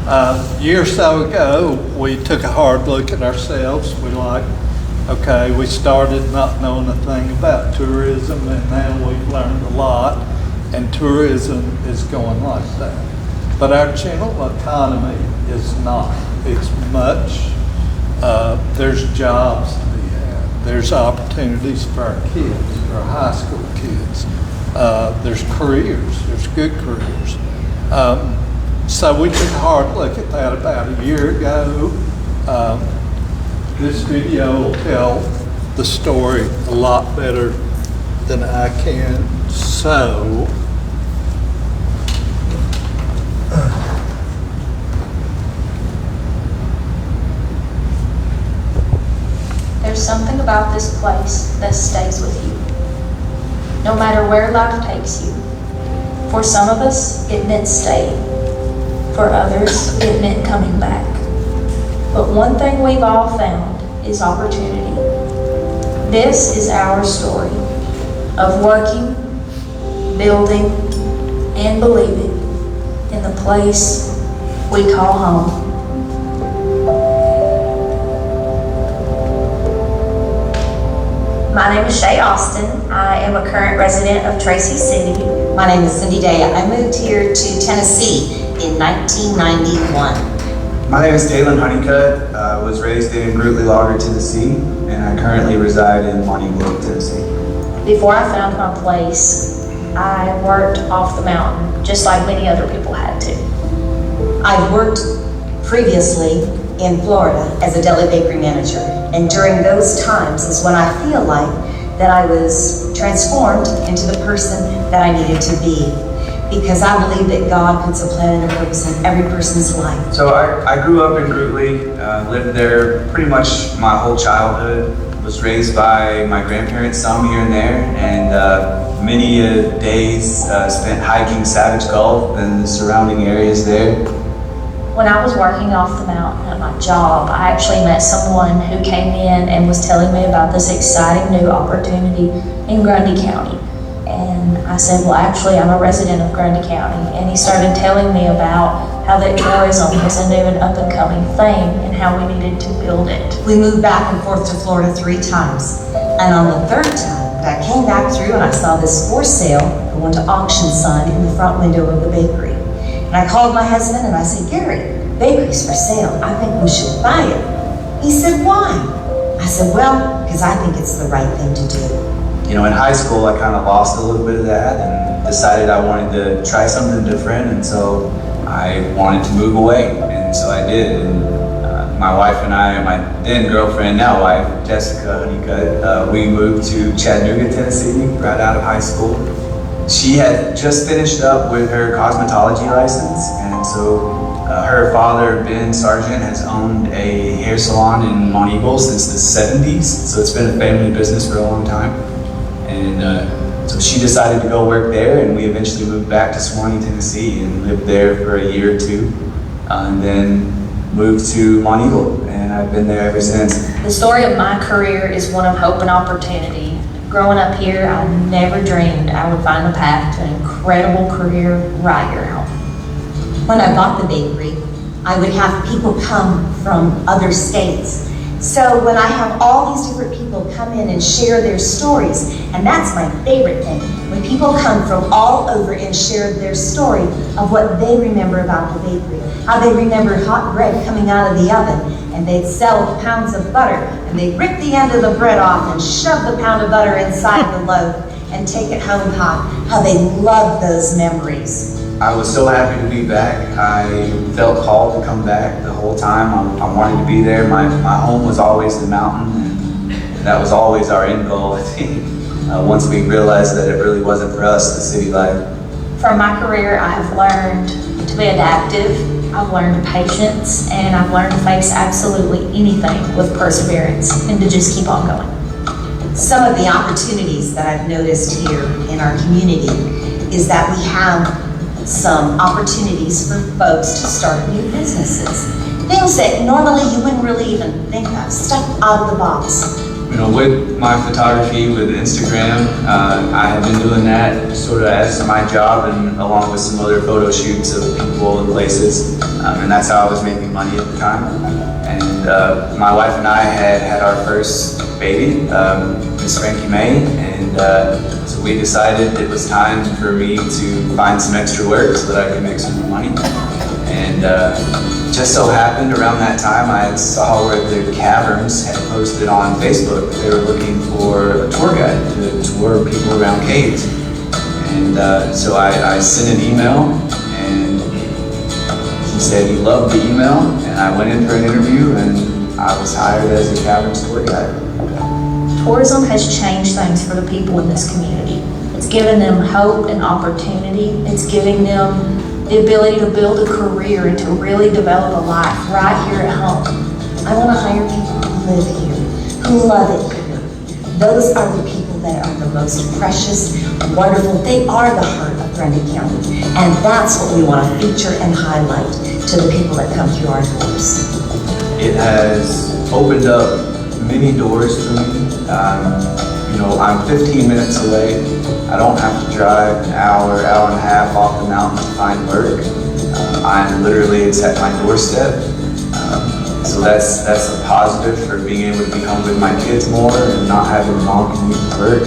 A year or so ago, we took a hard look at ourselves. We started not knowing a thing about tourism, and now we've learned a lot, and tourism is going like that. But our general economy is not. It's much. There's jobs to be had. There's opportunities for our kids, our high school kids. There's careers. There's good careers. So we took a hard look at that about a year ago. This video will tell the story a lot better than I can. So, there's something about this place that stays with you, no matter where life takes you. For some of us, it meant staying. For others, it meant coming back. But one thing we've all found is opportunity. This is our story of working, building, and believing in the place we call home. My name is Shay Austin. I am a current resident of Tracy City. My name is Cindy Day. I moved here to Tennessee in 1991. My name is Dalen Honeycutt. I was raised in Grootly Logger, Tennessee, and I currently reside in Montego, Tennessee. Before I found my place, I worked off the mountain, just like many other people had to. I've worked previously in Florida as a deli bakery manager, and during those times is when I feel like that I was transformed into the person that I needed to be, because I believe that God puts a plan and a purpose in every person's life. So I grew up in Grootly, lived there pretty much my whole childhood, was raised by my grandparents some here and there, and many days spent hiking Savage Gulf and the surrounding areas there. When I was working off the mountain at my job, I actually met someone who came in and was telling me about this exciting new opportunity in Grundy County. And I said, well, actually, I'm a resident of Grundy County. And he started telling me about how that tourism was a new and up-and-coming thing and how we needed to build it. We moved back and forth to Florida 3 times. And on the 3rd time, I came back through and I saw this for sale, going to auction sign in the front window of the bakery. And I called my husband and I said, Gary, bakery's for sale. I think we should buy it. He said, why? I said, well, because I think it's the right thing to do. You know, in high school, I kind of lost a little bit of that and decided I wanted to try something different, and so I wanted to move away, and so I did. And my wife and I, my then girlfriend, now wife, Jessica Honeycutt, we moved to Chattanooga, Tennessee, right out of high school. She had just finished up with her cosmetology license, and so her father, Ben Sargent, has owned a hair salon in Montego since the 70s, so it's been a family business for a long time. And so she decided to go work there, and we eventually moved back to Swanee, Tennessee, and lived there for a year or two, and then moved to Montego, and I've been there ever since. The story of my career is one of hope and opportunity. Growing up here, I never dreamed I would find a path to an incredible career right here at home. When I bought the bakery, I would have people come from other states So when I have all these different people come in and share their stories, and that's my favorite thing, when people come from all over and share their story of what they remember about the bakery, how they remember hot bread coming out of the oven, and they'd sell pounds of butter, and they'd rip the end of the bread off and shove the pound of butter inside the loaf and take it home hot, how they love those memories. I was so happy to be back. I felt called to come back the whole time. I wanted to be there. My home was always the mountain, and that was always our end goal, I think. Once we realized that it really wasn't for us, the city life. From my career, I have learned to be adaptive, I've learned patience, and I've learned to face absolutely anything with perseverance and to just keep on going. Some of the opportunities that I've noticed here in our community is that we have some opportunities for folks to start new businesses. Things that normally you wouldn't really even think of, stuff out of the box. You know, with my photography, with Instagram, I have been doing that sort of as my job, and along with some other photo shoots of people and places, and that's how I was making money at the time. And my wife and I had our first baby, Miss Frankie May, and so we decided it was time for me to find some extra work so that I could make some more money. And just so happened around that time I saw where the Caverns had posted on Facebook that they were looking for a tour guide to tour people around caves. And so I sent an email, and he said he loved the email, and I went in for an interview, and I was hired as a Caverns tour guide. Tourism has changed things for the people in this community. It's given them hope and opportunity. It's giving them the ability to build a career and to really develop a life right here at home. I want to hire people who live here, who love it here. Those are the people that are the most precious, wonderful. They are the heart of Grundy County. And that's what we want to feature and highlight to the people that come through our doors. It has opened up many doors for me. You know, I'm 15 minutes away. I don't have to drive an hour and a half off the mountain to find work. It's at my doorstep. So that's a positive for being able to be home with my kids more and not having a long commute to work.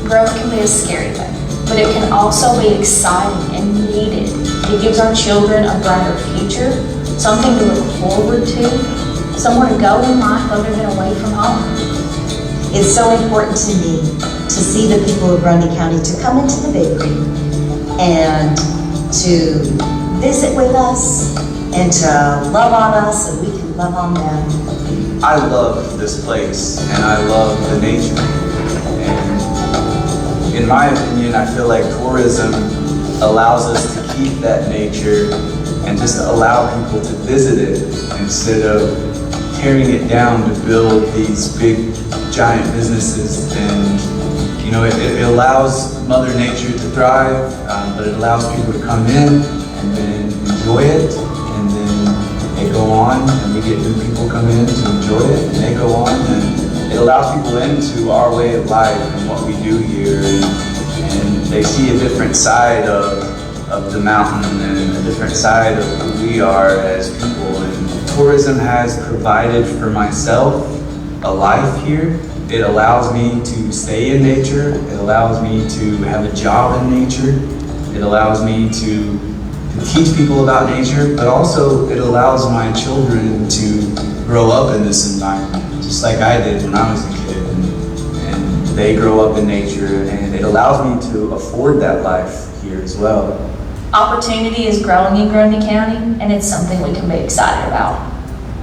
Growth can be a scary thing, but it can also be exciting and needed. It gives our children a brighter future, something to look forward to, somewhere to go in life other than away from home. It's so important to me to see the people of Grundy County to come into the bakery and to visit with us and to love on us and we can love on them. I love this place and I love the nature. And in my opinion, I feel like tourism allows us to keep that nature and just allow people to visit it instead of tearing it down to build these big giant businesses. And you know, it allows Mother Nature to thrive, but it allows people to come in and then enjoy it, and then they go on, and we get new people come in to enjoy it, and they go on, and it allows people into our way of life and what we do here, and they see a different side of the mountain and a different side of who we are as people. And tourism has provided for myself a life here. It allows me to stay in nature. It allows me to have a job in nature. It allows me to teach people about nature, but also it allows my children to grow up in this environment, just like I did when I was a kid. And they grow up in nature, and it allows me to afford that life here as well. Opportunity is growing in Grundy County, and it's something we can be excited about.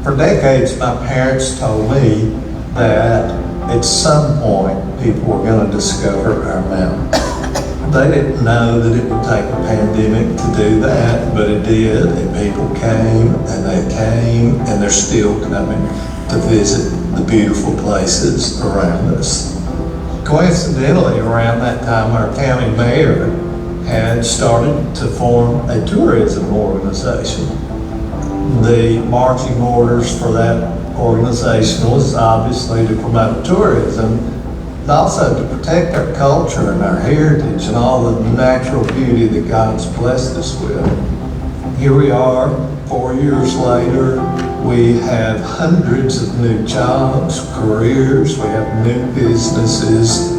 For decades, my parents told me that at some point people were going to discover our mountain. They didn't know that it would take a pandemic to do that, but it did, and people came, and they're still coming to visit the beautiful places around us. Coincidentally, around that time, our county mayor had started to form a tourism organization. The marching orders for that organization was obviously to promote tourism, but also to protect our culture and our heritage and all the natural beauty that God's blessed us with. Here we are, 4 years later, We have hundreds of new jobs, careers, we have new businesses,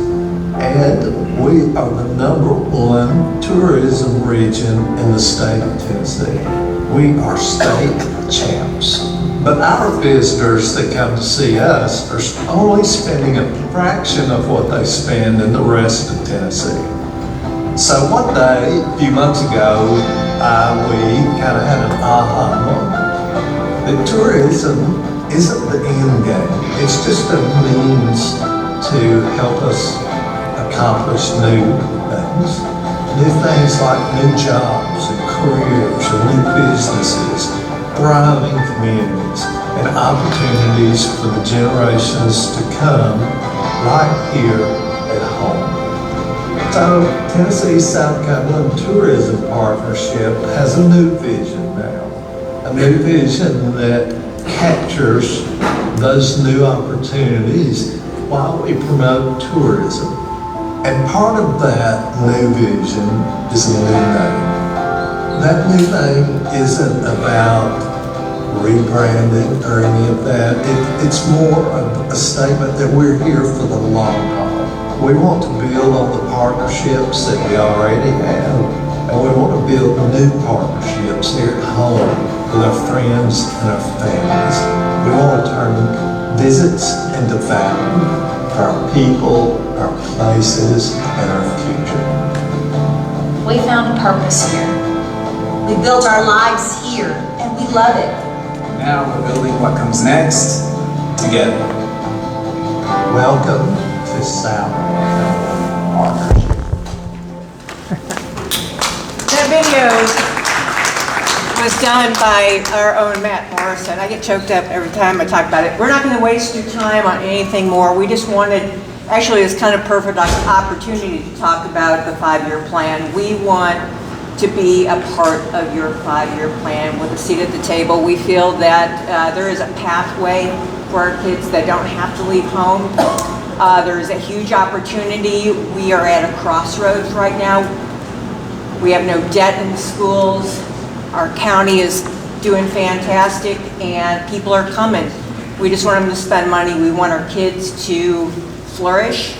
and we are the #1 tourism region in the state of Tennessee. We are state champs. But our visitors that come to see us are only spending a fraction of what they spend in the rest of Tennessee. So one day, a few months ago, we kind of had an aha moment. That tourism isn't the end game. It's just a means to help us accomplish new things. New things like new jobs and careers and new businesses, thriving communities, and opportunities for the generations to come right here at home. So Tennessee South Cumberland Tourism Partnership has a new vision now. A new vision that captures those new opportunities while we promote tourism. And part of that new vision is a new name. That new name isn't about rebranding or any of that. It's more of a statement that we're here for the long haul. We want to build on the partnerships that we already have, and we want to build new partnerships here at home with our friends and our families. We want to turn visits into value for our people, our places, and our future. We found purpose here. We built our lives here, and we love it. Now we're building what comes next together. Welcome to South Partnership. That video was done by our own Matt Morrison. I get choked up every time I talk about it. We're not going to waste your time on anything more. We just wanted, actually it's kind of perfect opportunity to talk about the 5-year plan. We want to be a part of your 5-year plan with a seat at the table. We feel that there is a pathway for our kids that don't have to leave home. There is a huge opportunity. We are at a crossroads right now. We have no debt in the schools. Our county is doing fantastic and people are coming. We just want them to spend money. We want our kids to flourish,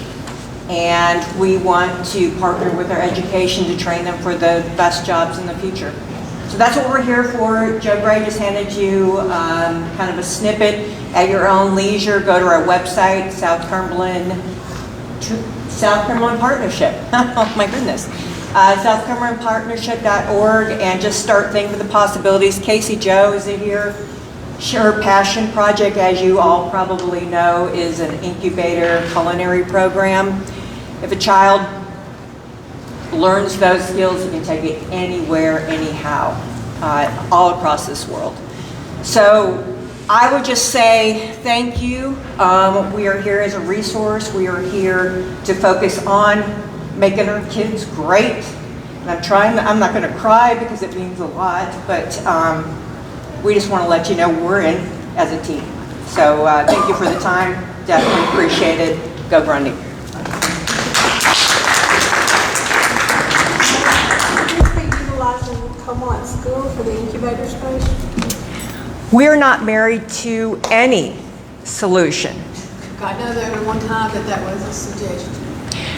and we want to partner with our education to train them for the best jobs in the future. So that's what we're here for. Joe Gray just handed you kind of a snippet at your own leisure. Go to our website, South Cumberland Partnership. Oh my goodness. SouthCumberlandPartnership.org, and just start thinking of the possibilities. Casey Joe is here. Her passion project, as you all probably know, is an incubator culinary program. If a child learns those skills, you can take it anywhere, anyhow, all across this world. So I would just say thank you. We are here as a resource. We are here to focus on making our kids great. And I'm not gonna cry because it means a lot, but we just wanna let you know we're in as a team. So thank you for the time, definitely appreciate it. Go Grundy. Utilizing Comont School for the incubator space? We're not married to any solution. I know that at one time that was a suggestion.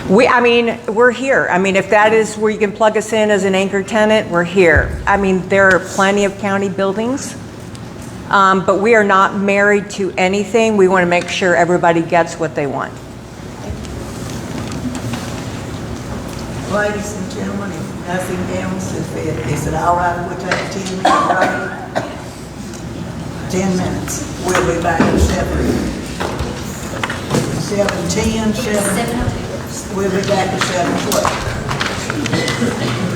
We're here. If that is where you can plug us in as an anchor tenant, we're here. There are plenty of county buildings, but we are not married to anything. We want to make sure everybody gets what they want. Ladies and gentlemen, if nothing else, is it all right if we take a 10-minute break? 10 minutes. We'll be back at 7:10. We'll be back at 7:12.